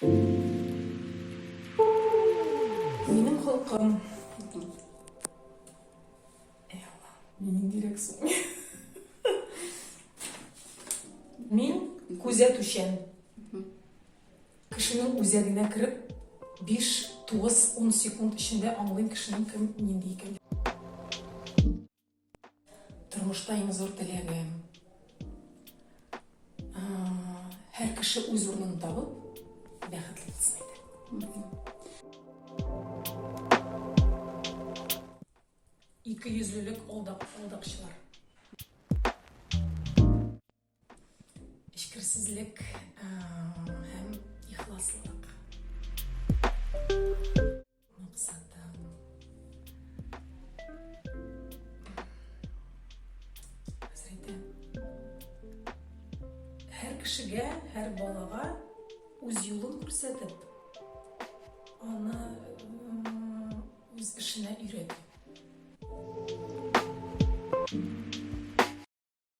Менің халқым. Менің дирексім. Мен күзетушен. Кішінің өзегіне кіріп, 5-9-10 секунд ішінде аңлайын кішінің кім нендей екен. Тұрмышта ең зор тілегім. Әр кіші өз орнын табып, бақытлы болсын еді. 200-лілік алдақшылар. Ішкірсізлік һәм ихласлылық. Мақсатым. Әр кішіге, әр балаға өз жолын көрсетіп, аны өз ішіне үйретіп.